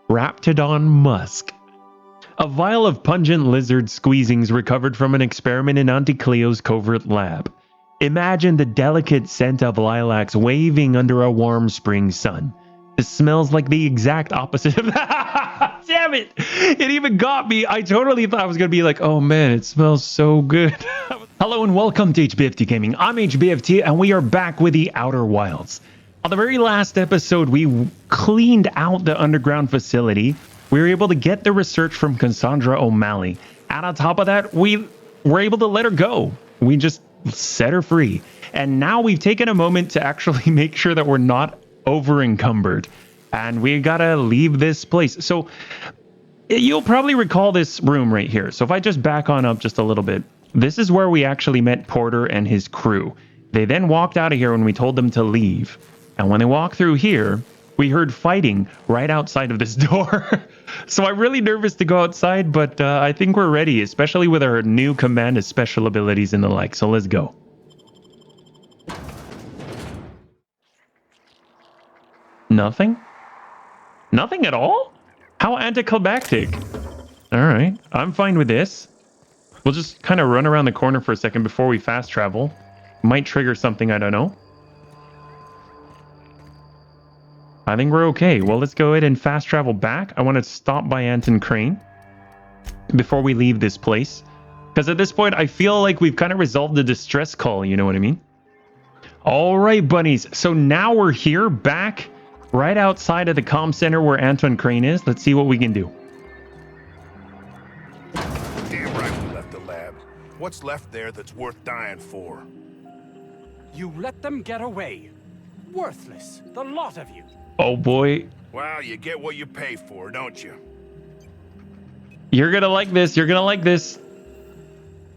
Raptidon musk. A vial of pungent lizard squeezings recovered from an experiment in Auntie Cleo's covert lab. Imagine the delicate scent of lilacs waving under a warm spring sun. This smells like the exact opposite of that. Damn it! It even got me. I totally thought I was going to be like, oh man, it smells so good. Hello and welcome to HBFT Gaming. I'm HBFT and we are back with the Outer Wilds. On the very last episode, we cleaned out the underground facility. We were able to get the research from Cassandra O'Malley. And on top of that, we were able to let her go. We just set her free. And now we've taken a moment to actually make sure that we're not over encumbered. And we gotta leave this place. So you'll probably recall this room right here. So if I just back on up just a little bit, this is where we actually met Porter and his crew. They then walked out of here when we told them to leave. And when they walked through here, we heard fighting right outside of this door. So I'm really nervous to go outside, but I think we're ready, especially with our new command and special abilities and the like. So let's go. Nothing? Nothing at all? How anticlimactic. All right, I'm fine with this. We'll just kind of run around the corner for a second before we fast travel. Might trigger something, I don't know. I think we're okay. Well, let's go ahead and fast travel back. I want to stop by Anton Crane before we leave this place. Because at this point, I feel like we've kind of resolved the distress call, you know what I mean? All right, bunnies. So now we're here, back right outside of the comm center where Anton Crane is. Let's see what we can do. Damn right we left the lab. What's left there that's worth dying for? You let them get away. Worthless, the lot of you. Oh boy. Well, you get what you pay for, don't you? You're gonna like this. You're gonna like this.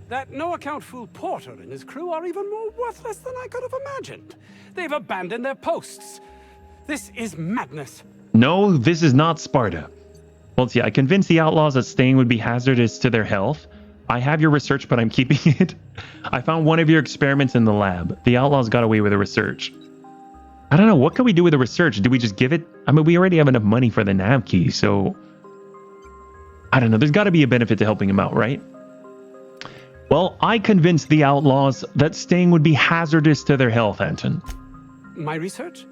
That no-account fool Porter and his crew are even more worthless than I could have imagined. They've abandoned their posts. This is madness. No, this is not Sparta. Well, see, I convinced the outlaws that staying would be hazardous to their health. I have your research, but I'm keeping it. I found one of your experiments in the lab. The outlaws got away with the research. I don't know. What can we do with the research? Do we just give it? I mean, we already have enough money for the nav key, so I don't know. There's got to be a benefit to helping him out, right? Well, I convinced the outlaws that staying would be hazardous to their health, Anton. My research?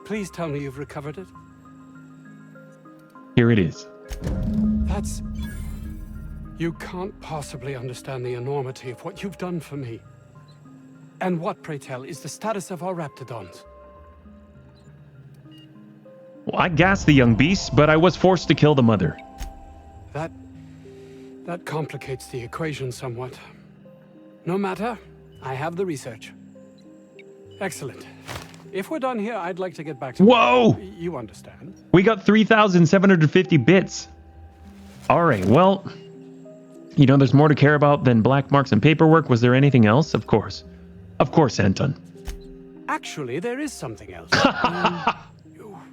Please tell me you've recovered it. Here it is. That's... You can't possibly understand the enormity of what you've done for me. And what, pray tell, is the status of our raptidons? Well, I gassed the young beasts, but I was forced to kill the mother. That complicates the equation somewhat. No matter, I have the research. Excellent. If we're done here, I'd like to get back to... Whoa! You understand. We got 3,750 bits. All right, well, you know, there's more to care about than black marks and paperwork. Was there anything else? Of course. Of course, Anton. Actually, there is something else.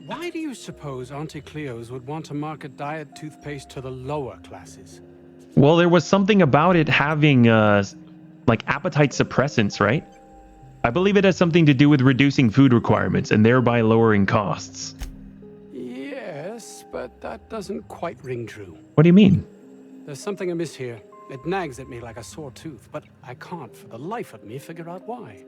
Why do you suppose Auntie Cleo's would want to market diet toothpaste to the lower classes? Well, there was something about it having, like appetite suppressants, right? I believe it has something to do with reducing food requirements and thereby lowering costs. Yes, but that doesn't quite ring true. What do you mean? There's something amiss here. It nags at me like a sore tooth, but I can't for the life of me figure out why.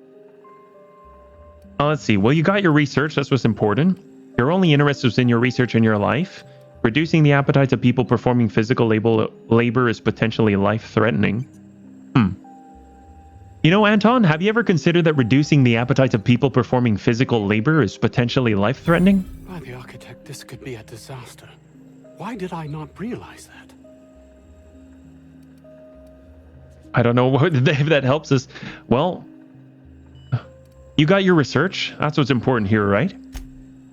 Let's see. Well, you got your research. That's what's important. Your only interest was in your research in your life. Reducing the appetites of people performing physical labor is potentially life-threatening. You know, Anton, have you ever considered that reducing the appetites of people performing physical labor is potentially life-threatening? By the architect, this could be a disaster. Why did I not realize that? I don't know if that helps us. Well, you got your research. That's what's important here, right?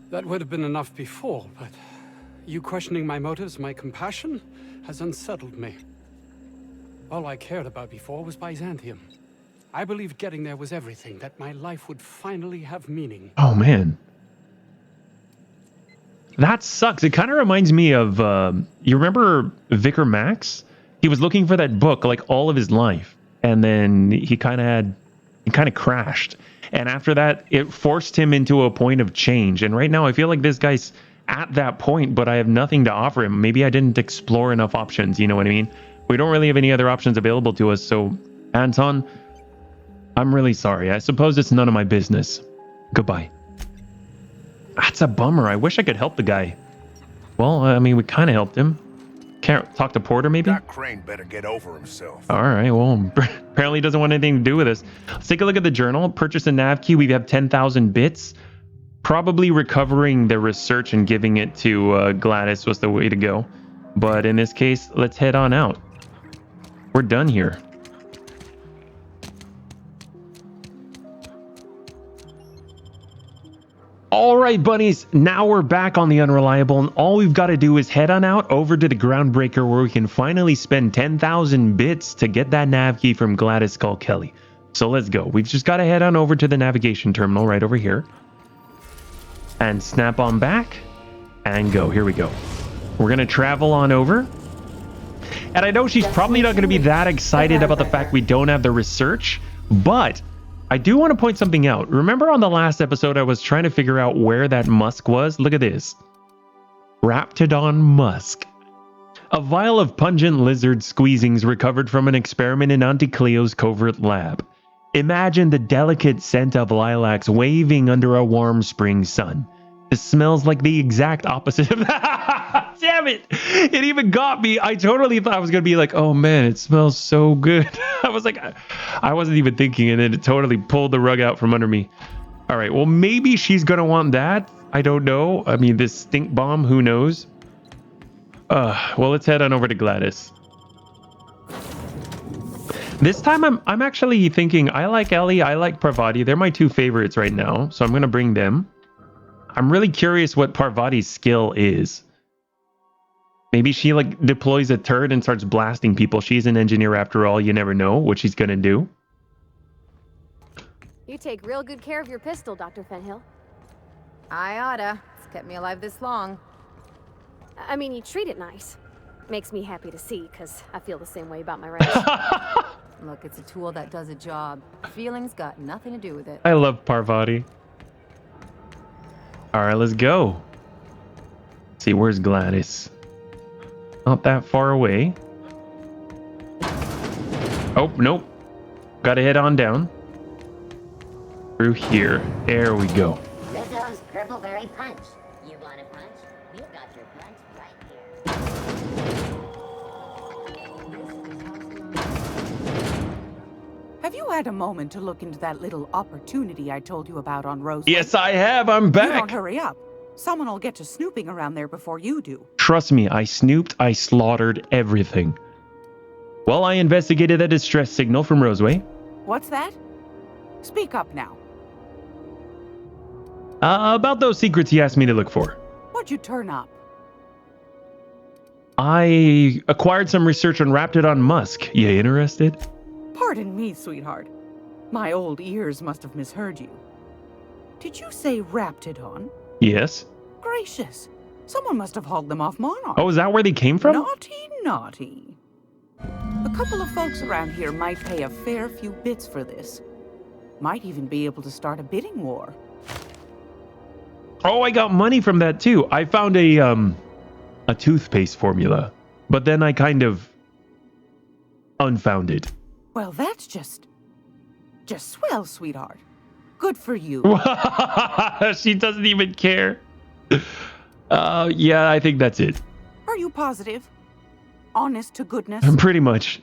That would have been enough before, but you questioning my motives, my compassion, has unsettled me. All I cared about before was Byzantium. I believed getting there was everything, that my life would finally have meaning. Oh, man. That sucks. It kind of reminds me of, you remember Vicar Max? He was looking for that book like all of his life. And then he kind of crashed. And after that, it forced him into a point of change. And right now, I feel like this guy's at that point, but I have nothing to offer him. Maybe I didn't explore enough options, you know what I mean? We don't really have any other options available to us, so Anton, I'm really sorry. I suppose it's none of my business. Goodbye. That's a bummer. I wish I could help the guy. Well, I mean, we kind of helped him. Can't talk to Porter, maybe? That Crane better get over himself. All right, well, apparently he doesn't want anything to do with us. Let's take a look at the journal. Purchase a nav key. We have 10,000 bits. Probably recovering the research and giving it to Gladys was the way to go. But in this case, let's head on out. We're done here. All right, bunnies, now we're back on the Unreliable, and all we've got to do is head on out over to the Groundbreaker where we can finally spend 10,000 bits to get that nav key from Gladys Skull Kelly. So let's go. We've just got to head on over to the navigation terminal right over here. And snap on back and go. Here we go. We're going to travel on over. And I know she's probably not going to be that excited about the fact we don't have the research, but I do want to point something out. Remember on the last episode, I was trying to figure out where that musk was? Look at this. Raptidon musk. A vial of pungent lizard squeezings recovered from an experiment in Auntie Cleo's covert lab. Imagine the delicate scent of lilacs waving under a warm spring sun. It smells like the exact opposite of that. Damn it. It even got me. I totally thought I was going to be like, oh man, it smells so good. I was like, I wasn't even thinking, and then it totally pulled the rug out from under me. All right, well, maybe she's going to want that. I don't know. I mean, this stink bomb, who knows? Well, let's head on over to Gladys. This time I'm actually thinking I like Ellie, I like Parvati. They're my two favorites right now, so I'm going to bring them. I'm really curious what Parvati's skill is. Maybe she like deploys a turret and starts blasting people. She's an engineer after all. You never know what she's going to do. You take real good care of your pistol, Dr. Fenhill. I oughta. It's kept me alive this long. I mean, you treat it nice. Makes me happy to see, because I feel the same way about my wrench. Look, it's a tool that does a job. Feelings got nothing to do with it. I love Parvati. All right, let's go. Let's see, where's Gladys? Not that far away. Oh, nope. Gotta head on down. Through here. There we go. Rizzo's Purple Berry Punch. You want a punch? We've got your punch right here. Have you had a moment to look into that little opportunity I told you about on Roseway? Yes, I have. I'm You back. don't hurry up. Someone will get to snooping around there before you do. Trust me, I snooped. I slaughtered everything. Well, I investigated a distress signal from Roseway. What's that? Speak up now. About those secrets he asked me to look for. What'd you turn up? I acquired some research on Raptidon musk. You interested? Pardon me, sweetheart. My old ears must have misheard you. Did you say Raptidon? Yes. Gracious. Someone must have hauled them off Monarch. Oh, is that where they came from? Naughty, naughty. A couple of folks around here might pay a fair few bits for this. Might even be able to start a bidding war. Oh, I got money from that too. I found a toothpaste formula, but then I kind of unfound it. Well, that's just swell, sweetheart. Good for you. She doesn't even care. Yeah, I think that's it. Are you positive? Honest to goodness? Pretty much.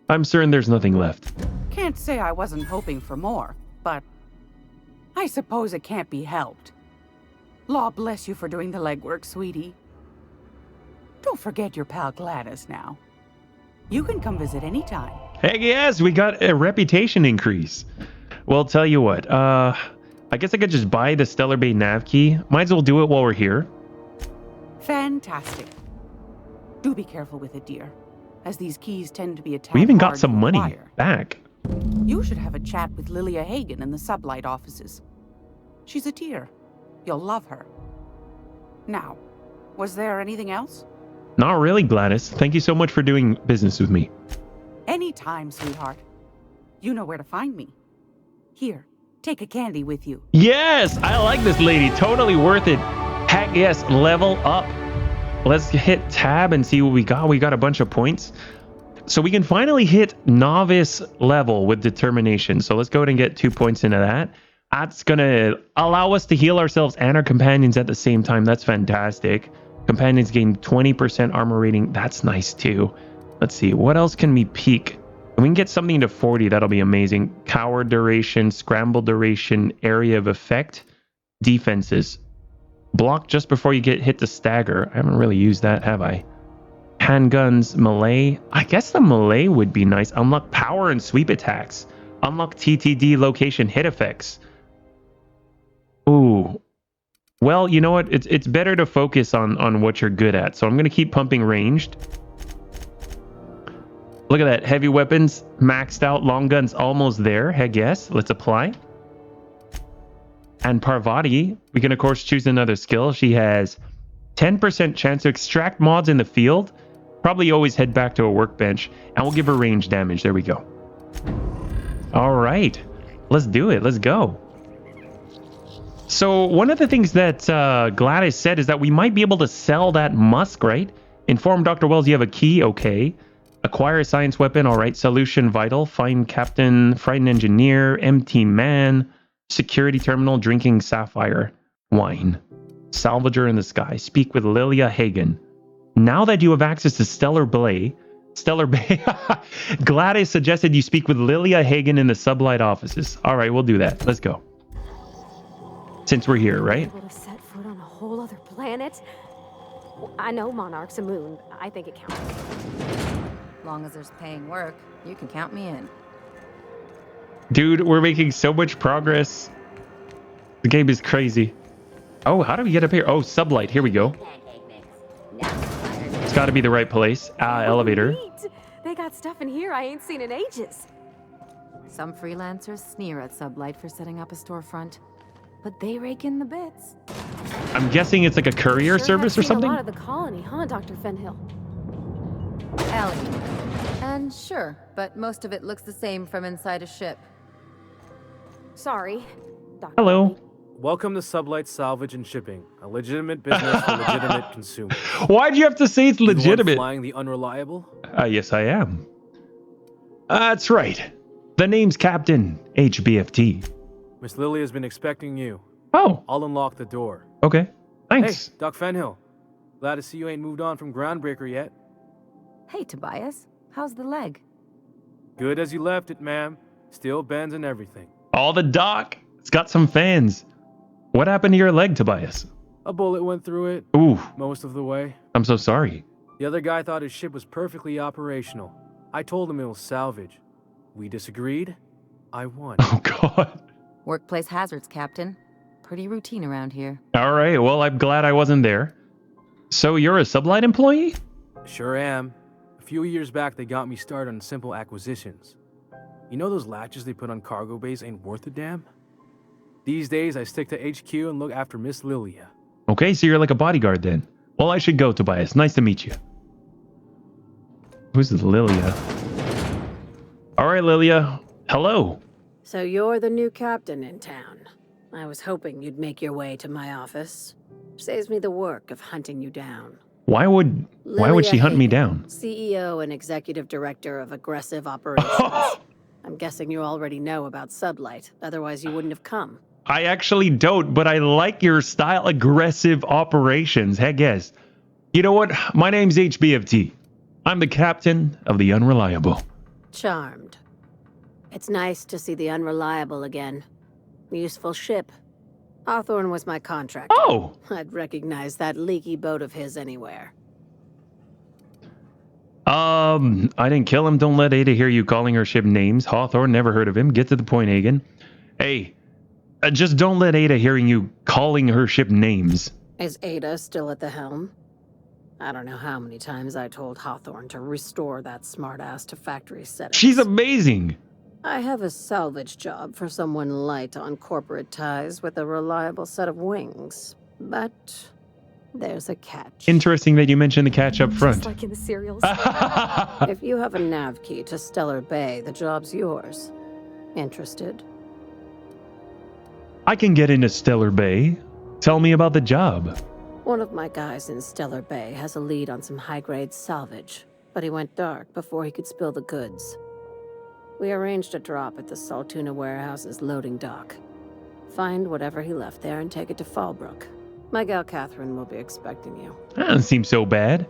I'm certain there's nothing left. Can't say I wasn't hoping for more, but I suppose it can't be helped. Law bless you for doing the legwork, sweetie. Don't forget your pal Gladys now. You can come visit anytime. Heck yes, we got a reputation increase. Well, tell you what, I guess I could just buy the Stellar Bay nav key. Might as well do it while we're here. Fantastic. Do be careful with it, dear, as these keys tend to be a tad We even got hard some to money acquire. back. You should have a chat with Lilia Hagen in the Sublight offices. She's a dear. You'll love her. Now, was there anything else? Not really, Gladys. Thank you so much for doing business with me. Anytime, sweetheart. You know where to find me. Here, take a candy with you. Yes, I like this lady. Totally worth it. Heck yes, level up. Let's hit tab and see what we got. We got a bunch of points. So we can finally hit novice level with determination. So let's go ahead and get 2 points into that. That's going to allow us to heal ourselves and our companions at the same time. That's fantastic. Companions gain 20% armor rating. That's nice too. Let's see. What else can we peak? If we can get something to 40, that'll be amazing. Cower duration, scramble duration, area of effect, defenses. Block just before you get hit to stagger. I haven't really used that, have I? Handguns, melee. I guess the melee would be nice. Unlock power and sweep attacks. Unlock TTD location hit effects. Ooh. Well, you know what? It's better to focus on what you're good at. So I'm going to keep pumping ranged. Look at that. Heavy weapons, maxed out. Long guns almost there. Heck yes. Let's apply. And Parvati, we can of course choose another skill. She has 10% chance to extract mods in the field. Probably always head back to a workbench. And we'll give her range damage. There we go. All right. Let's do it. Let's go. So one of the things that Gladys said is that we might be able to sell that musk, right? Inform Dr. Wells you have a key. Okay. Acquire a science weapon. All right. Solution vital. Find captain. Frightened engineer. Empty man. Security terminal. Drinking sapphire wine. Salvager in the sky. Speak with Lilia Hagen. Now that you have access to Stellar Bay, Gladys suggested you speak with Lilia Hagen in the Sublight offices. All right, we'll do that. Let's go. Since we're here, right? Able to set foot on a whole other planet? I know Monarch's a moon. I think it counts. Long as there's paying work, you can count me in. Dude, we're making so much progress. The game is crazy. Oh, how do we get up here? Oh, Sublight. Here we go. It's got to be the right place. Elevator. Neat. They got stuff in here I ain't seen in ages. Some freelancers sneer at Sublight for setting up a storefront, but they rake in the bits. I'm guessing it's like a courier Sure service or have seen something? a lot of the colony, huh, Dr. Fenhill? Ellie. And sure, but most of it looks the same from inside a ship. Sorry, Dr. Hello. Ellie. Welcome to Sublight Salvage and Shipping, a legitimate business for legitimate consumers. Why'd you have to say it's You the one legitimate? flying the unreliable? Yes, I am. That's right. The name's Captain HBFT. Miss Lily has been expecting you. Oh, I'll unlock the door. okay. Thanks. Hey, Doc Fenhill. Glad to see you ain't moved on from Groundbreaker yet. Hey, Tobias, how's the leg? Good as you left it, ma'am. Still bends and everything. All the doc. It's got some fans. What happened to your leg, Tobias? A bullet went through it Ooh, most of the way. I'm so sorry. The other guy thought his ship was perfectly operational. I told him it was salvage. We disagreed. I won. Oh, God. Workplace hazards, Captain. Pretty routine around here. All right. Well, I'm glad I wasn't there. So you're a Sublight employee? Sure am. A few years back, they got me started on simple acquisitions. You know those latches they put on cargo bays ain't worth a damn? These days, I stick to HQ and look after Miss Lilia. Okay, so you're like a bodyguard then. Well, I should go, Tobias. Nice to meet you. Who's Lilia? All right, Lilia. Hello. So you're the new captain in town. I was hoping you'd make your way to my office. Saves me the work of hunting you down. Why would she hunt me down? CEO and executive director of aggressive operations. I'm guessing you already know about Sublight, otherwise you wouldn't have come. I actually don't, but I like your style. Aggressive operations. Heck yes. You know what? My name's HBFT. I'm the captain of the Unreliable. Charmed. It's nice to see the Unreliable again. Useful ship. Hawthorne was my contractor. Oh! I'd recognize that leaky boat of his anywhere. I didn't kill him. Don't let Ada hear you calling her ship names. Hawthorne, never heard of him. Get to the point, Hagen. Hey, just don't let Ada hearing you calling her ship names. Is Ada still at the helm? I don't know how many times I told Hawthorne to restore that smartass to factory settings. She's amazing. I have a salvage job for someone light on corporate ties with a reliable set of wings. But there's a catch. Interesting that you mentioned the catch up front. Just like in the serials. If you have a nav key to Stellar Bay, the job's yours. Interested? I can get into Stellar Bay. Tell me about the job. One of my guys in Stellar Bay has a lead on some high-grade salvage, but he went dark before he could spill the goods. We arranged a drop at the Saltuna warehouse's loading dock. Find whatever he left there and take it to Fallbrook. My gal Catherine will be expecting you. That doesn't seem so bad.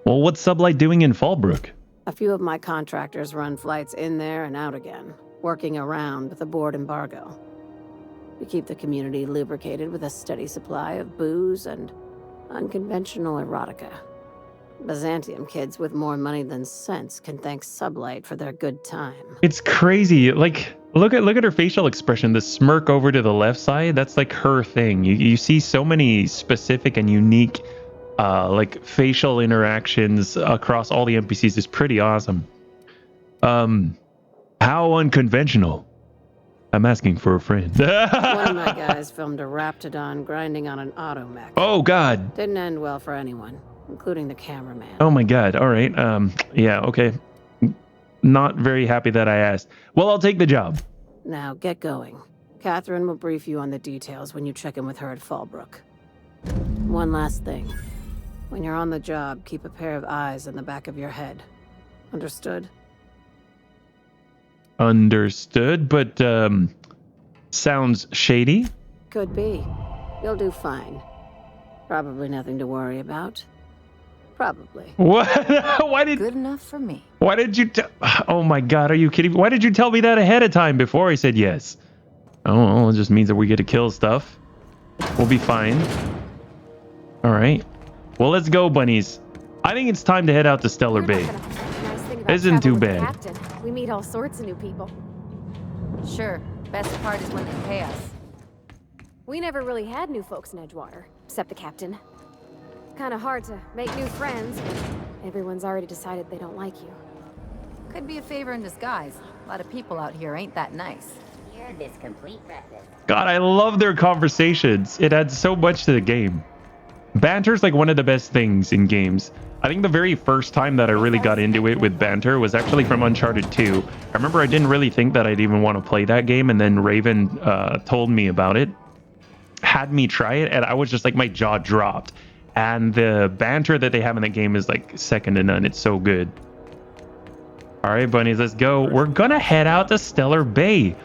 Well, what's Sublight doing in Fallbrook? A few of my contractors run flights in there and out again, working around with the board embargo. We keep the community lubricated with a steady supply of booze and unconventional erotica. Byzantium kids with more money than sense can thank Sublight for their good time. It's crazy. Like, look at her facial expression. The smirk over to the left side, that's like her thing. You see so many specific and unique like facial interactions across all the NPCs. Is pretty awesome. How unconventional? I'm asking for a friend. One of my guys filmed a Raptidon grinding on an automech. Oh God. Didn't end well for anyone, including the cameraman. Oh my God. All right. Yeah, okay. Not very happy that I asked. Well, I'll take the job. Now get going. Catherine will brief you on the details when you check in with her at Fallbrook. One last thing. When you're on the job, keep a pair of eyes in the back of your head. Understood? Understood, but sounds shady. Could be. You'll do fine. Probably nothing to worry about. Probably. What? Why did? Good enough for me. Why did you? Oh my God, are you kidding? Why did you tell me that ahead of time before I said yes? Oh, well, it just means that we get to kill stuff. We'll be fine. All right. Well, let's go, bunnies. I think it's time to head out to Stellar Bay. Isn't too bad. Captain. We meet all sorts of new people. Sure. Best part is when they pay us. We never really had new folks in Edgewater, except the captain. Kind of hard to make new friends when everyone's already decided they don't like you. Could be a favor in disguise. A lot of people out here ain't that nice. You're this complete breakfast. God, I love their conversations. It adds so much to the game. Banter's like one of the best things in games. I think the very first time that I really got into it with banter was actually from Uncharted 2. I remember I didn't really think that I'd even want to play that game, and then Raven told me about it, had me try it, and I was just like, my jaw dropped. And the banter that they have in the game is like second to none. It's so good. All right, bunnies, let's go. We're gonna head out to Stellar Bay.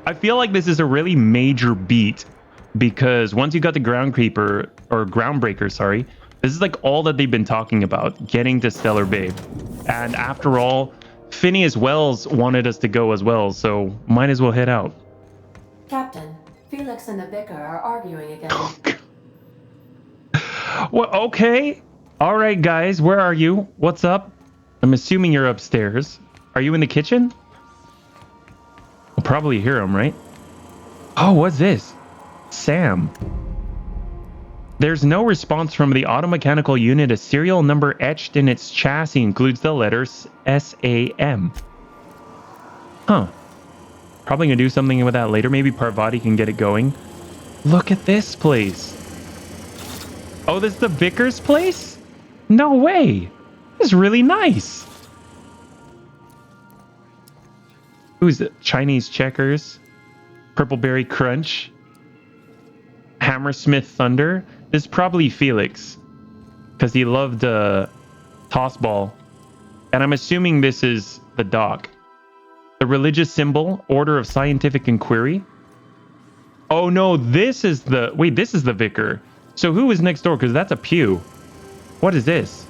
I feel like this is a really major beat because once you got the Groundbreaker, sorry, this is like all that they've been talking about, getting to Stellar Bay. And after all, Phineas Wells wanted us to go as well, so might as well head out. Captain, Felix and the Vicar are arguing again. Well, okay. All right, guys, where are you? What's up? I'm assuming you're upstairs. Are you in the kitchen? I'll probably hear him, right? Oh, what's this? Sam. There's no response from the automechanical unit. A serial number etched in its chassis includes the letters SAM. Huh. Probably gonna do something with that later. Maybe Parvati can get it going. Look at this place. Oh, this is the Vicar's place? No way. This is really nice. Who's it? Chinese checkers. Purpleberry Crunch. Hammersmith Thunder. This is probably Felix. Because he loved toss ball. And I'm assuming this is the dock. The religious symbol. Order of Scientific Inquiry. Oh no, this is the... Wait, this is the Vicar. So who is next door? Because that's a pew. What is this?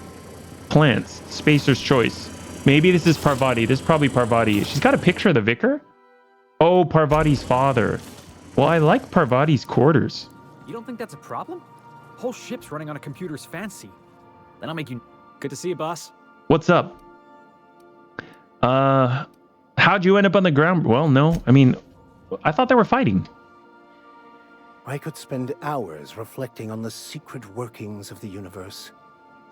Plants. Spacer's Choice. Maybe this is Parvati. This is probably Parvati. She's got a picture of the Vicar? Oh, Parvati's father. Well, I like Parvati's quarters. You don't think that's a problem? Whole ship's running on a computer's fancy. Then I'll make you... Good to see you, boss. What's up? How'd you end up on the ground? Well, no. I mean, I thought they were fighting. I could spend hours reflecting on the secret workings of the universe.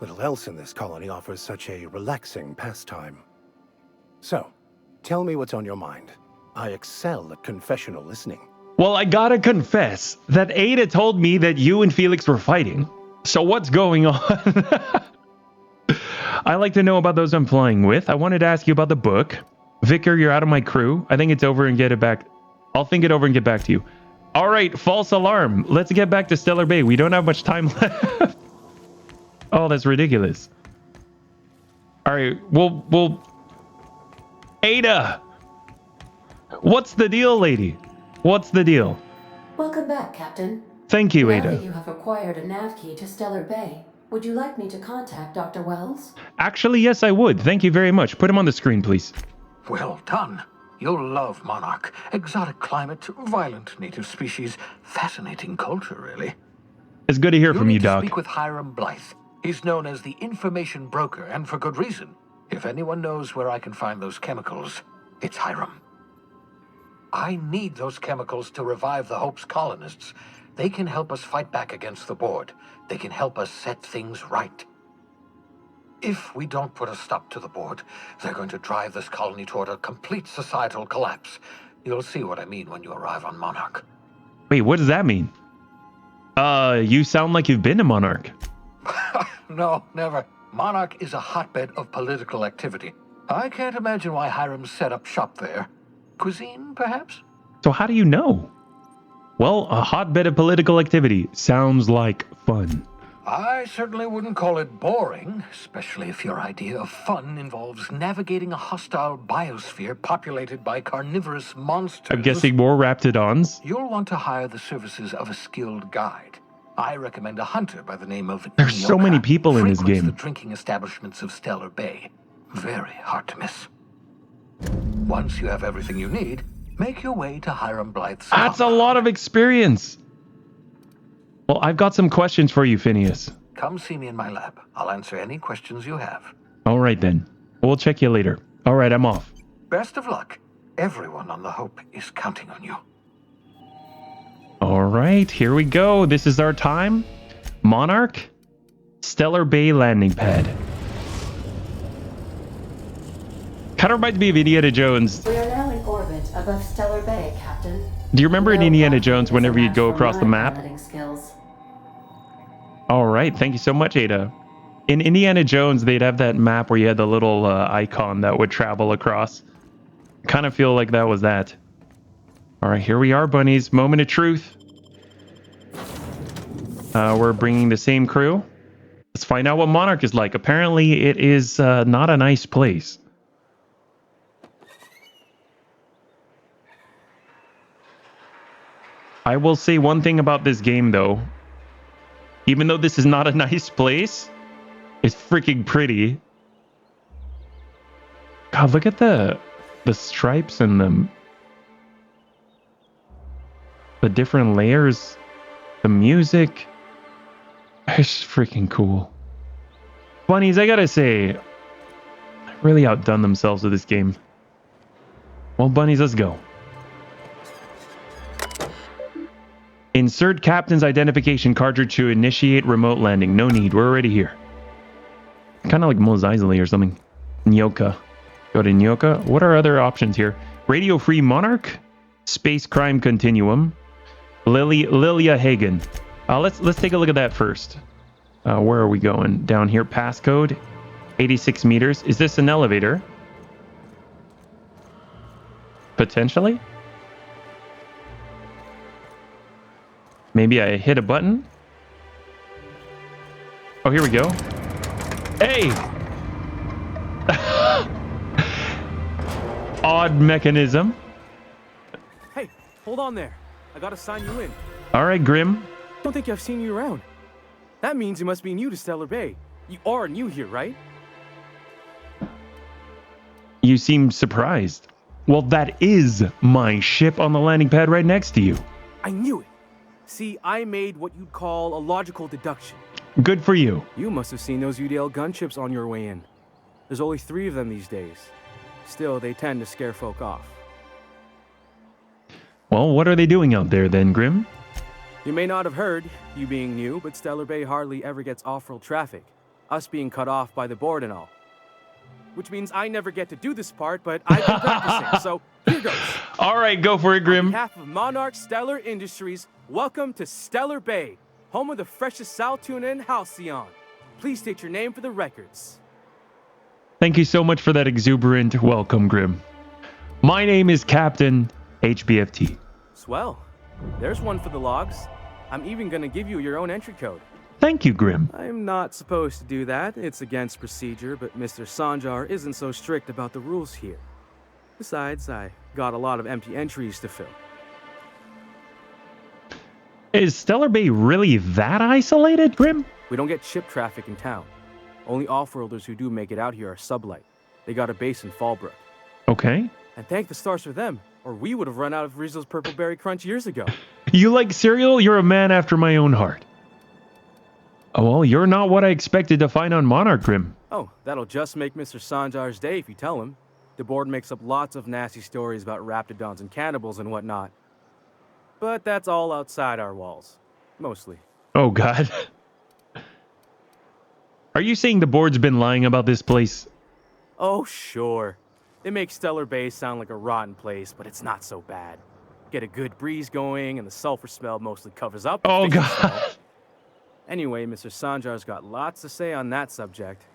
Little else in this colony offers such a relaxing pastime. So, tell me what's on your mind. I excel at confessional listening. Well, I gotta confess that Ada told me that you and Felix were fighting. So what's going on? I like to know about those I'm flying with. I wanted to ask you about the book. Vicar, you're out of my crew. I think it's over and get it back. I'll think it over and get back to you. All right, false alarm. Let's get back to Stellar Bay. We don't have much time left. Oh, that's ridiculous. All right, we'll... Ada! What's the deal, lady? What's the deal? Welcome back, Captain. Thank you, Now Ada. that you have acquired a nav key to Stellar Bay, would you like me to contact Dr. Wells? Actually, yes, I would. Thank you very much. Put him on the screen, please. Well done. You'll love Monarch. Exotic climate, violent native species, fascinating culture, really. It's good to hear from you, You'll need to Doc. speak with Hiram Blythe. He's known as the information broker, and for good reason. If anyone knows where I can find those chemicals, it's Hiram. I need those chemicals to revive the Hope's colonists. They can help us fight back against the board. They can help us set things right. If we don't put a stop to the board, they're going to drive this colony toward a complete societal collapse. You'll see what I mean when you arrive on Monarch. Wait, what does that mean? You sound like you've been to Monarch. No, never. Monarch is a hotbed of political activity. I can't imagine why Hiram set up shop there. Cuisine, perhaps? So how do you know? Well, a hotbed of political activity. Sounds like fun. I certainly wouldn't call it boring, especially if your idea of fun involves navigating a hostile biosphere populated by carnivorous monsters. I'm guessing more raptidons. You'll want to hire the services of a skilled guide. I recommend a hunter by the name of There's so Nyoka. many people in this Frequents game. the drinking establishments of Stellar Bay. Very hard to miss. Once you have everything you need, make your way to Hiram Blythe's That's a lot of experience. Well, I've got some questions for you, Phineas. Come see me in my lab. I'll answer any questions you have. All right, then. We'll check you later. All right, I'm off. Best of luck. Everyone on the Hope is counting on you. All right, here we go. This is our time. Monarch, Stellar Bay landing pad. Kind of reminds me of Indiana Jones. We are now in orbit above Stellar Bay, Captain. Do you remember in No Indiana rocket Jones is a whenever you'd match go for across the my map? piloting skills. All right, thank you so much, Ada. In Indiana Jones, they'd have that map where you had the little icon that would travel across. Kind of feel like that was that. All right, here we are, bunnies. Moment of truth. We're bringing the same crew. Let's find out what Monarch is like. Apparently, it is not a nice place. I will say one thing about this game, though. Even though this is not a nice place, it's freaking pretty. God, look at the stripes and the different layers, the music. It's freaking cool. Bunnies, I gotta say, they really outdone themselves with this game. Well, bunnies, let's go. Insert captain's identification cartridge to initiate remote landing. No need, we're already here. Kind of like Mos Eisley or something. Nyoka. Go to Nyoka. What are other options here? Radio Free Monarch, Space Crime Continuum, Lilia Hagen. Let's take a look at that first. Where are we going? Down here, passcode, 86 meters. Is this an elevator? Potentially? Maybe I hit a button? Oh, here we go. Hey! Odd mechanism. Hey, hold on there. I gotta sign you in. All right, Grim. Don't think I've seen you around. That means you must be new to Stellar Bay. You are new here, right? You seem surprised. Well, that is my ship on the landing pad right next to you. I knew it. See, I made what you'd call a logical deduction. Good for you. You must have seen those UDL gunships on your way in. There's only 3 of them these days. Still, they tend to scare folk off. Well, what are they doing out there then, Grim? You may not have heard, you being new, but Stellar Bay hardly ever gets off-world traffic. Us being cut off by the board and all. Which means I never get to do this part, but I've been practicing, so here goes. All right, go for it, Grim. On behalf of Monarch Stellar Industries, welcome to Stellar Bay, home of the freshest sal tuna and halcyon. Please state your name for the records. Thank you so much for that exuberant welcome, Grim. My name is Captain HBFT. Swell. There's one for the logs. I'm even gonna give you your own entry code. Thank you, Grim. I'm not supposed to do that. It's against procedure, but Mr. Sanjar isn't so strict about the rules here. Besides, I got a lot of empty entries to fill. Is Stellar Bay really that isolated, Grim? We don't get ship traffic in town. Only off-worlders who do make it out here are Sublight. They got a base in Fallbrook. Okay. And thank the stars for them, or we would have run out of Rizzo's Purple Berry Crunch years ago. You like cereal? You're a man after my own heart. Oh, well, you're not what I expected to find on Monarch, Grim. Oh, that'll just make Mr. Sanjar's day if you tell him. The board makes up lots of nasty stories about raptidons and cannibals and whatnot. But that's all outside our walls. Mostly. Oh, God. Are you saying the board's been lying about this place? Oh, sure. They make Stellar Bay sound like a rotten place, but it's not so bad. Get a good breeze going, and the sulfur smell mostly covers up. Oh, God. Anyway, Mr. Sanjar's got lots to say on that subject.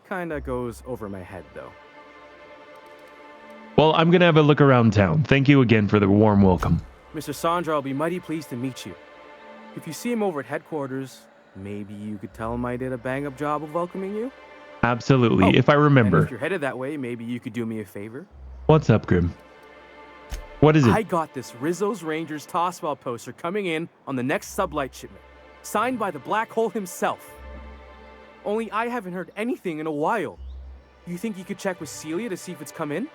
Kinda goes over my head, though. Well, I'm going to have a look around town. Thank you again for the warm welcome. Mr. Sanjar will be mighty pleased to meet you. If you see him over at headquarters, maybe you could tell him I did a bang-up job of welcoming you? Absolutely, if I remember. And if you're headed that way, maybe you could do me a favor? What's up, Grim? What is it? I got this Rizzo's Rangers tossball poster coming in on the next Sublight shipment, signed by the Black Hole himself. Only I haven't heard anything in a while. You think you could check with Celia to see if it's come in?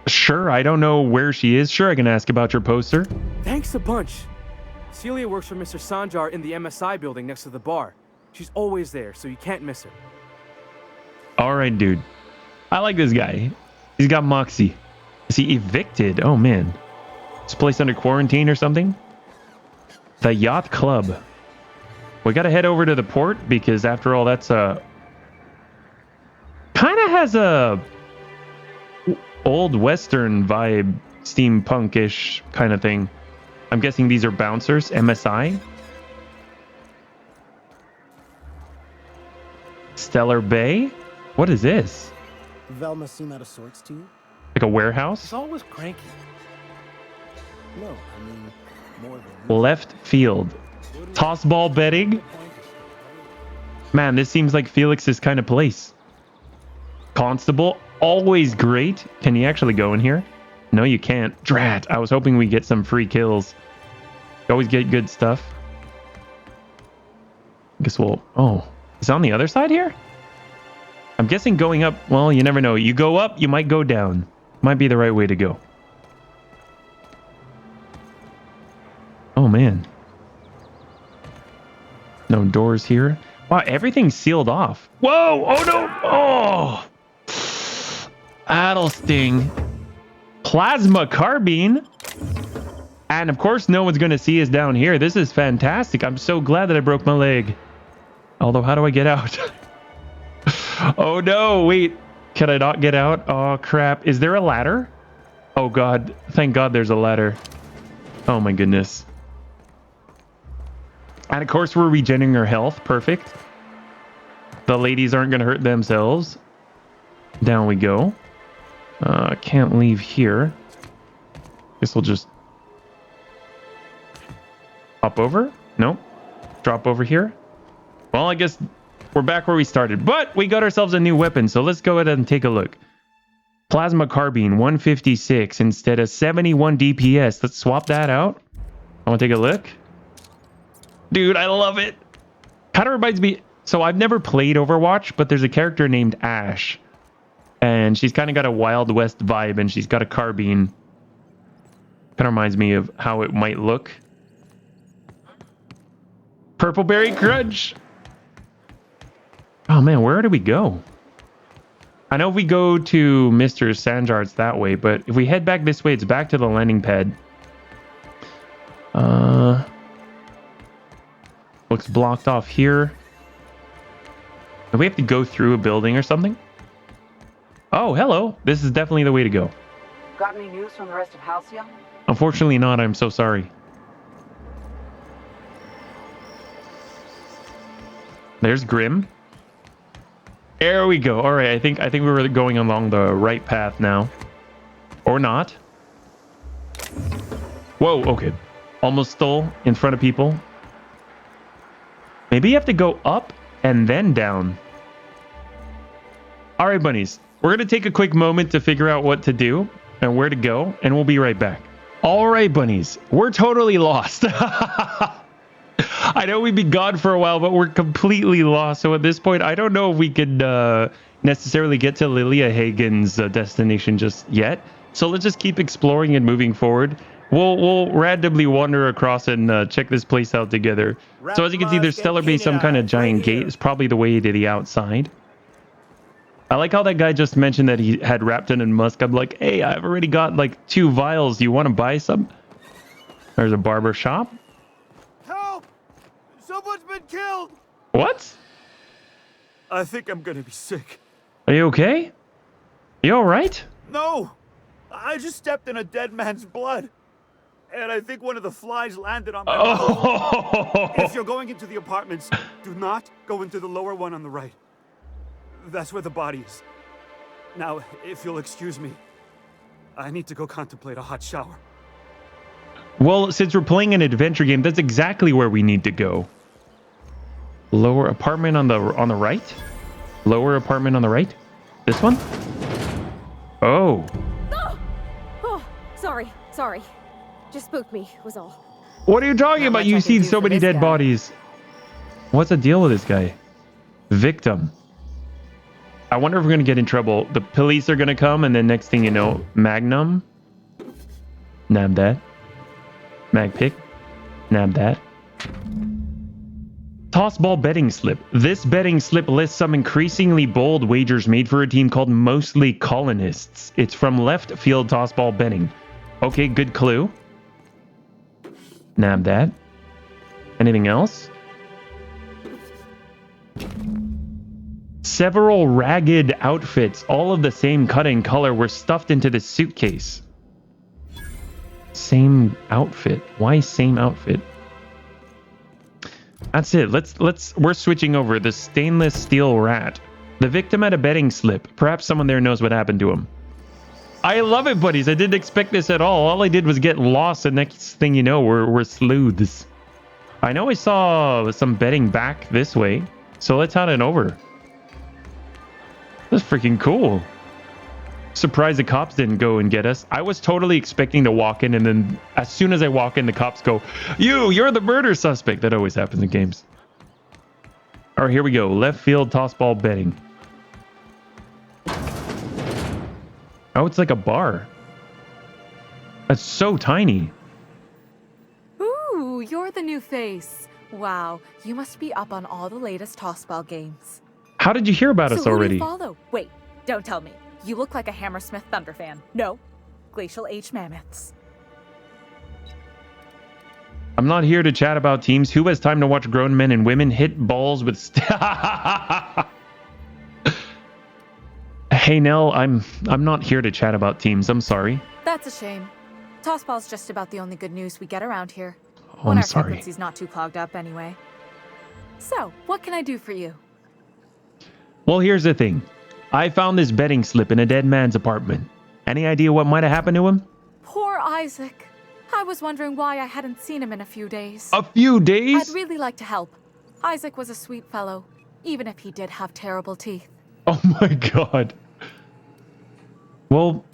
Sure, I don't know where she is. Sure, I can ask about your poster. Thanks a bunch. Celia works for Mr. Sanjar in the MSI building next to the bar. She's always there, so you can't miss her. All right, dude. I like this guy. He's got moxie. Is he evicted? Oh, man. Is place under quarantine or something? The Yacht Club. We got to head over to the port because, after all, that's a... kind of has a... old Western vibe, steampunk-ish kind of thing. I'm guessing these are bouncers. MSI? Stellar Bay? What is this? Velma seem out of sorts to you? Like a warehouse? He's always cranky. No, I mean more than Left field. Toss ball betting? Man, this seems like Felix's kind of place. Constable, always great. Can you actually go in here? No, you can't. Drat, I was hoping we'd get some free kills. You always get good stuff. Guess we'll... Oh, is it on the other side here? I'm guessing going up... Well, you never know. You go up, you might go down. Might be the right way to go. Oh, man. No doors here. Wow, everything's sealed off. Whoa! Oh, no! Oh! Addlesting. Plasma carbine. And of course, no one's going to see us down here. This is fantastic. I'm so glad that I broke my leg. Although, how do I get out? Oh, no. Wait. Can I not get out? Oh, crap. Is there a ladder? Oh, God. Thank God there's a ladder. Oh, my goodness. And of course, we're regenerating our health. Perfect. The ladies aren't going to hurt themselves. Down we go. Can't leave here. Guess we'll just hop over. Nope. Drop over here. Well, I guess we're back where we started, but we got ourselves a new weapon. So let's go ahead and take a look. Plasma carbine, 156 instead of 71 DPS. Let's swap that out. I want to take a look. Dude, I love it. Kind of reminds me. So I've never played Overwatch, but there's a character named Ash. And she's kind of got a Wild West vibe, and she's got a carbine. Kind of reminds me of how it might look. Purple Berry Crunch. Oh, man, where do we go? I know if we go to Mr. Sanjar's that way, but if we head back this way, it's back to the landing pad. Looks blocked off here. Do we have to go through a building or something? Oh, hello. This is definitely the way to go. Got any news from the rest of Halcyon? Unfortunately not. I'm so sorry. There's Grim. There we go. All right. I think we were going along the right path now. Or not. Whoa. Okay. Almost stole in front of people. Maybe you have to go up and then down. All right, bunnies. We're going to take a quick moment to figure out what to do and where to go, and we'll be right back. All right, bunnies. We're totally lost. I know we've been gone for a while, but we're completely lost. So at this point, I don't know if we could necessarily get to Lilia Hagen's destination just yet. So let's just keep exploring and moving forward. We'll randomly wander across and check this place out together. So as you can see, there's Stellar Base, some kind of giant gate. It's probably the way to the outside. I like how that guy just mentioned that he had Rapton and Musk. I'm like, hey, I've already got like 2 vials. Do you want to buy some? There's a barber shop. Help! Someone's been killed! What? I think I'm gonna be sick. Are you okay? You all right? No! I just stepped in a dead man's blood. And I think one of the flies landed on my mouth. If you're going into the apartments, do not go into the lower one on the right. That's where the body is. Now, if you'll excuse me, I need to go contemplate a hot shower. Well, since we're playing an adventure game, that's exactly where we need to go. Lower apartment on the right? Lower apartment on the right? This one? Oh. Oh, sorry. Just spooked me, was all. What are you talking about? You've seen so many dead bodies. What's the deal with this guy? Victim. I wonder if we're going to get in trouble. The police are going to come, and then next thing you know, Magnum. Nab that. Mag pick. Nab that. Toss ball betting slip. This betting slip lists some increasingly bold wagers made for a team called Mostly Colonists. It's from left field toss ball betting. Okay, good clue. Nab that. Anything else? Several ragged outfits, all of the same cut and color, were stuffed into the suitcase. Same outfit. Why same outfit? That's it. We're switching over. The stainless steel rat. The victim had a betting slip. Perhaps someone there knows what happened to him. I love it, buddies. I didn't expect this at all. All I did was get lost, and next thing you know, we're sleuths. I know I saw some betting back this way, so let's head on over. That's freaking cool. Surprised the cops didn't go and get us. I was totally expecting to walk in, and then as soon as I walk in, the cops go, you're the murder suspect. That always happens in games. All right, here we go. Left field toss ball betting. Oh, it's like a bar. That's so tiny. Ooh, you're the new face. Wow, you must be up on all the latest tossball games. How did you hear about us already? Who do you follow? Wait, don't tell me. You look like a Hammersmith Thunder fan. No, Glacial H Mammoths. I'm not here to chat about teams. Who has time to watch grown men and women hit balls with... Hey, Nell, I'm not here to chat about teams. I'm sorry. That's a shame. Tossball's just about the only good news we get around here. Oh, when I'm our sorry. frequency's not too clogged up anyway. So, what can I do for you? Well, here's the thing. I found this betting slip in a dead man's apartment. Any idea what might have happened to him? Poor Isaac. I was wondering why I hadn't seen him in a few days. A few days? I'd really like to help. Isaac was a sweet fellow, even if he did have terrible teeth. Oh my god. Well,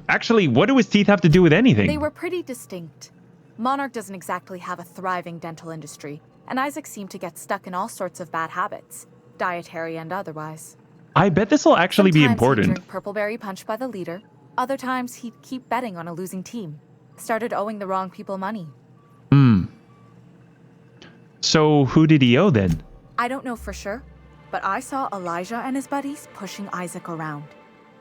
actually, what do his teeth have to do with anything? They were pretty distinct. Monarch doesn't exactly have a thriving dental industry, and Isaac seemed to get stuck in all sorts of bad habits, dietary and otherwise. I bet this will actually be important. Sometimes he'd drink purpleberry punch by the liter. Other times he'd keep betting on a losing team. Started owing the wrong people money. So who did he owe then? I don't know for sure, but I saw Elijah and his buddies pushing Isaac around.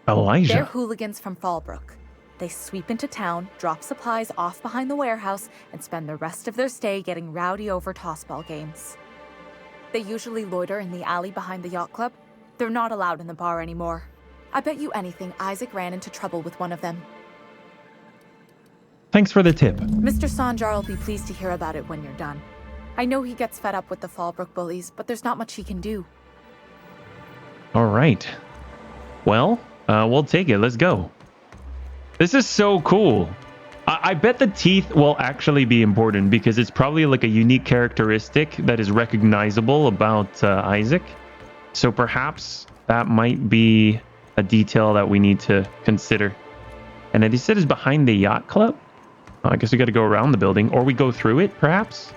Elijah? They're hooligans from Fallbrook. They sweep into town, drop supplies off behind the warehouse, and spend the rest of their stay getting rowdy over tossball games. They usually loiter in the alley behind the yacht club. They're not allowed in the bar anymore. I bet you anything Isaac ran into trouble with one of them. Thanks for the tip. Mr. Sanjar will be pleased to hear about it when you're done. I know he gets fed up with the Fallbrook bullies, but there's not much he can do. All right. Well, we'll take it. Let's go. This is so cool. I bet the teeth will actually be important because it's probably like a unique characteristic that is recognizable about Isaac. So perhaps that might be a detail that we need to consider. And they said it's behind the yacht club. I guess we got to go around the building, or we go through it, perhaps.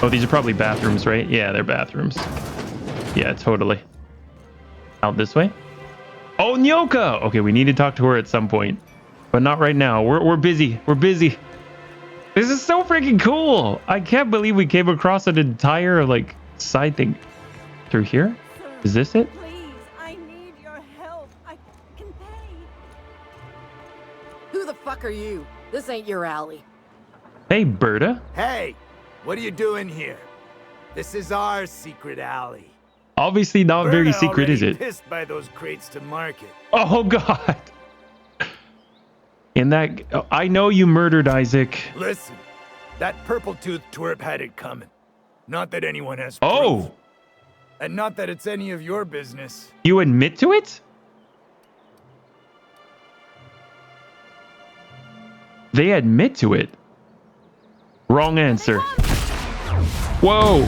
Oh, these are probably bathrooms, right? Yeah, they're bathrooms. Yeah, totally. Out this way. Oh, Nyoka! Okay, we need to talk to her at some point, but not right now. We're busy. We're busy. This is so freaking cool. I can't believe we came across an entire like side thing through here. Is this it? Please, I need your help. I can pay. Who the fuck are you? This ain't your alley. Hey, Berta. Hey, what are you doing here? This is our secret alley. Obviously not very secret, is it? Pissed by those crates to market. Oh God. In that, I know you murdered Isaac. Listen, that purple-toothed twerp had it coming. Not that anyone has Oh. proof. And not that it's any of your business. You admit to it? They admit to it. Wrong answer. Whoa.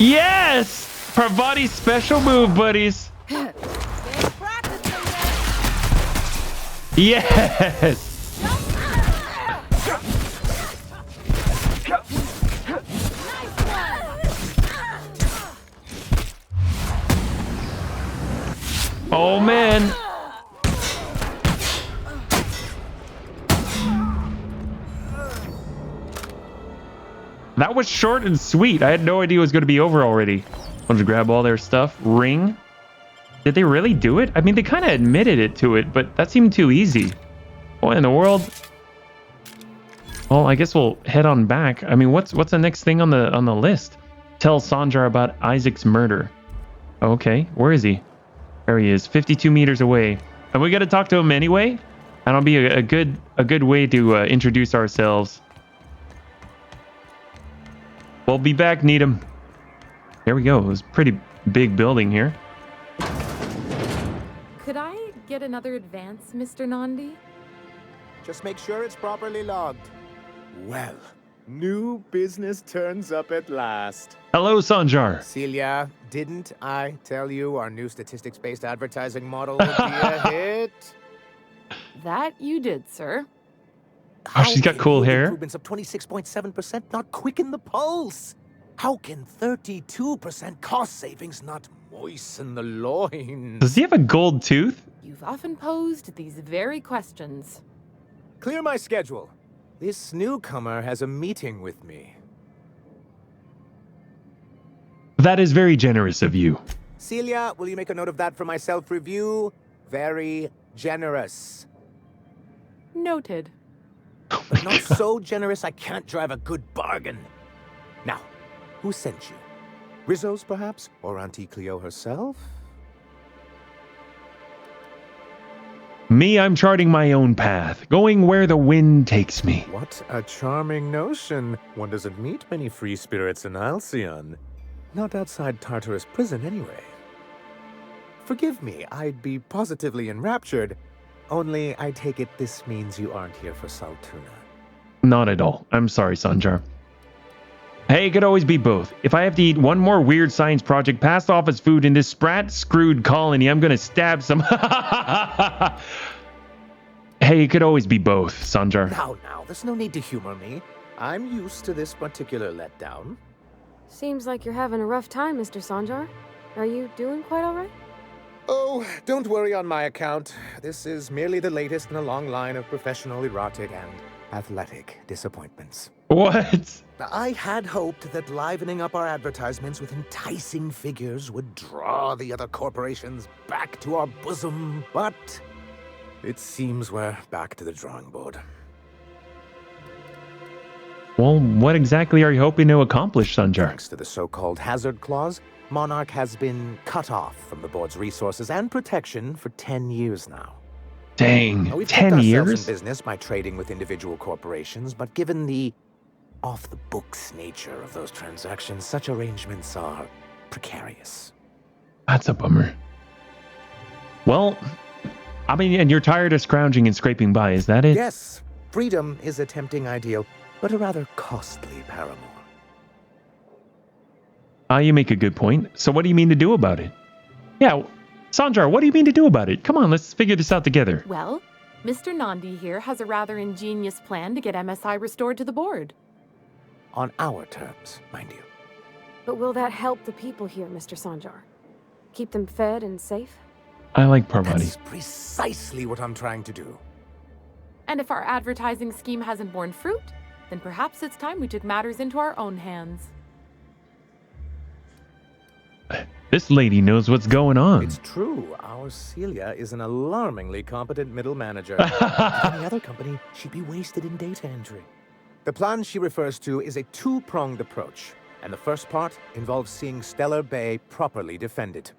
Yes! Parvati's special move, buddies. Yes! Oh man. That was short and sweet. I had no idea it was going to be over already. Wanted to grab all their stuff. Ring. Did they really do it? I mean, they kind of admitted it to it, but that seemed too easy. What in the world? Well, I guess we'll head on back. I mean, what's the next thing on the list? Tell Sanjar about Isaac's murder. Okay, where is he? There he is, 52 meters away. And we got to talk to him anyway. That'll be a good way to introduce ourselves. We'll be back, Needham. There we go. It was a pretty big building here. Could I get another advance, Mr. Nandi? Just make sure it's properly logged. Well, new business turns up at last. Hello, Sanjar. Celia, didn't I tell you our new statistics-based advertising model would be a hit? That you did, sir. Oh, she's got cool hair. Improvements of 26.7% not quicken the pulse. How can 32% cost savings not moisten the loins? Does he have a gold tooth? You've often posed these very questions. Clear my schedule. This newcomer has a meeting with me. That is very generous of you. Celia, will you make a note of that for my self-review? Very generous. Noted. But not so generous I can't drive a good bargain. Now, who sent you? Rizzo's, perhaps? Or Auntie Cleo herself? Me, I'm charting my own path, going where the wind takes me. What a charming notion. One doesn't meet many free spirits in Alcyon. Not outside Tartarus prison, anyway. Forgive me, I'd be positively enraptured. Only, I take it this means you aren't here for Saltuna. Not at all. I'm sorry, Sanjar. Hey, it could always be both. If I have to eat one more weird science project passed off as food in this sprat-screwed colony, I'm gonna stab some... Hey, it could always be both, Sanjar. Now, there's no need to humor me. I'm used to this particular letdown. Seems like you're having a rough time, Mr. Sanjar. Are you doing quite all right? Oh, don't worry on my account. This is merely the latest in a long line of professional, erotic, and athletic disappointments. What? I had hoped that livening up our advertisements with enticing figures would draw the other corporations back to our bosom, but it seems we're back to the drawing board. Well, what exactly are you hoping to accomplish, Sanjar? Thanks to the so-called hazard clause, Monarch has been cut off from the board's resources and protection for 10 years now. Dang, We've 10 kept ourselves years? in business by trading with individual corporations, but given the off-the-books nature of those transactions, such arrangements are precarious. That's a bummer. Well, I mean, and you're tired of scrounging and scraping by, is that it? Yes, freedom is a tempting ideal, but a rather costly paramour. You make a good point. So what do you mean to do about it? Yeah, Sanjar, what do you mean to do about it? Come on, let's figure this out together. Well, Mr. Nandi here has a rather ingenious plan to get MSI restored to the board. On our terms, mind you. But will that help the people here, Mr. Sanjar? Keep them fed and safe? I like Parvati. That's precisely what I'm trying to do. And if our advertising scheme hasn't borne fruit, then perhaps it's time we took matters into our own hands. This lady knows what's going on. It's true. Our Celia is an alarmingly competent middle manager. In any other company, she'd be wasted in data entry. The plan she refers to is a two-pronged approach, and the first part involves seeing Stellar Bay properly defended.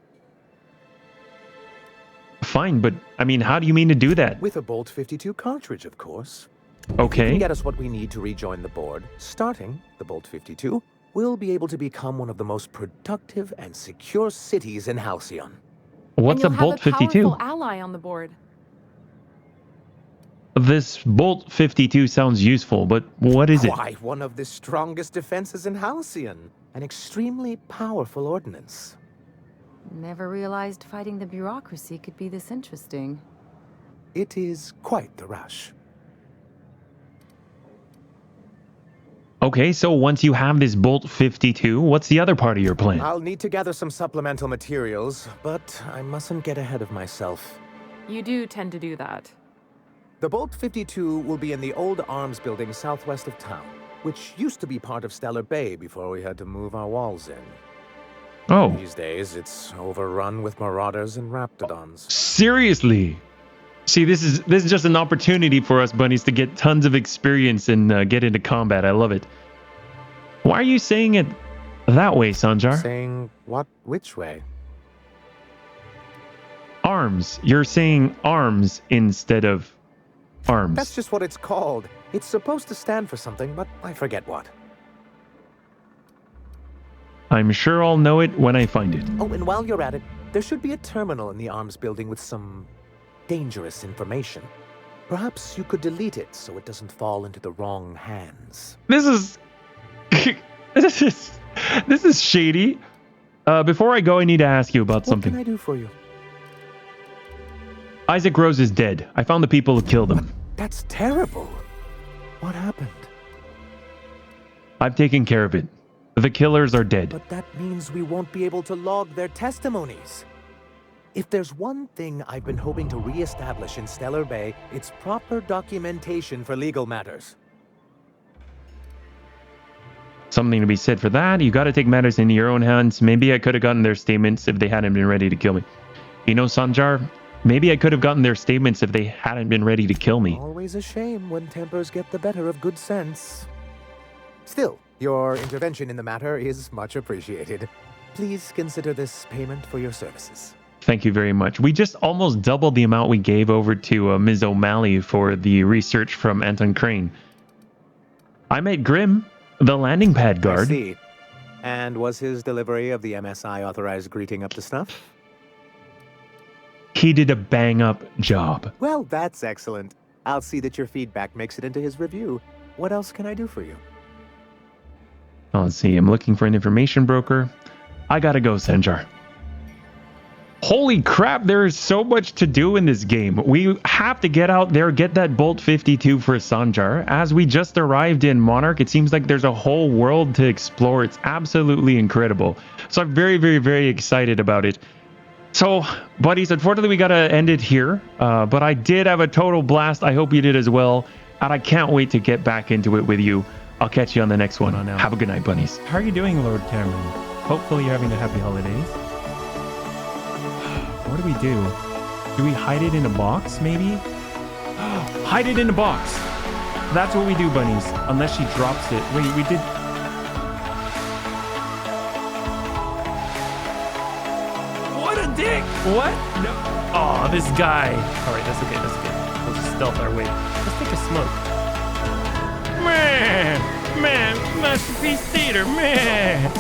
Fine, but I mean, how do you mean to do that? With a Bolt 52 cartridge, of course. If you Okay. can get us what we need to rejoin the board, starting the Bolt 52, we'll be able to become one of the most productive and secure cities in Halcyon. What's a and you'll Bolt have a 52? powerful ally on the board. This Bolt 52 sounds useful, but what is it? Why, one of the strongest defenses in Halcyon. An extremely powerful ordnance. Never realized fighting the bureaucracy could be this interesting. It is quite the rush. Okay, so once you have this Bolt 52, what's the other part of your plan? I'll need to gather some supplemental materials, but I mustn't get ahead of myself. You do tend to do that. The Bolt 52 will be in the old arms building southwest of town, which used to be part of Stellar Bay before we had to move our walls in. Oh. These days, it's overrun with marauders and raptidons. Seriously? See, this is just an opportunity for us bunnies to get tons of experience and get into combat. I love it. Why are you saying it that way, Sanjar? Saying what? Which way? Arms. You're saying arms instead of arms. That's just what it's called. It's supposed to stand for something, but I forget what. I'm sure I'll know it when I find it. Oh, and while you're at it, there should be a terminal in the arms building with some dangerous information. Perhaps you could delete it so it doesn't fall into the wrong hands. This is this is shady. Before I go, I need to ask you about something. What can I do for you? Isaac Rose is dead. I found the people who killed him. That's terrible. What happened? I've taken care of it. The killers are dead. But that means we won't be able to log their testimonies. If there's one thing I've been hoping to re-establish in Stellar Bay, it's proper documentation for legal matters. Something to be said for that. You got to take matters into your own hands. Maybe I could have gotten their statements if they hadn't been ready to kill me. You know, Sanjar, maybe I could have gotten their statements if they hadn't been ready to kill me. Always a shame when tempers get the better of good sense. Still, your intervention in the matter is much appreciated. Please consider this payment for your services. Thank you very much. We just almost doubled the amount we gave over to Ms. O'Malley for the research from Anton Crane. I met Grim, the landing pad guard. I see. And was his delivery of the MSI authorized greeting up to snuff? He did a bang-up job. Well, that's excellent. I'll see that your feedback makes it into his review. What else can I do for you? Let's see. I'm looking for an information broker. I gotta go, Sanjar. Holy crap, there is so much to do in this game. We have to get out there, get that Bolt 52 for Sanjar. As we just arrived in Monarch, it seems like there's a whole world to explore. It's absolutely incredible. So I'm very, very, very excited about it. So, buddies, unfortunately, we got to end it here. But I did have a total blast. I hope you did as well. And I can't wait to get back into it with you. I'll catch you on the next one. Have a good night, bunnies. How are you doing, Lord Cameron? Hopefully you're having a happy holidays. What do we do? Do we hide it in a box, maybe? Hide it in a box! That's what we do, bunnies. Unless she drops it. Wait, we did... What a dick! What? No. Oh, this guy. Alright, that's okay, that's okay. We'll just stealth our way. Let's take a smoke. Man, masterpiece theater, man.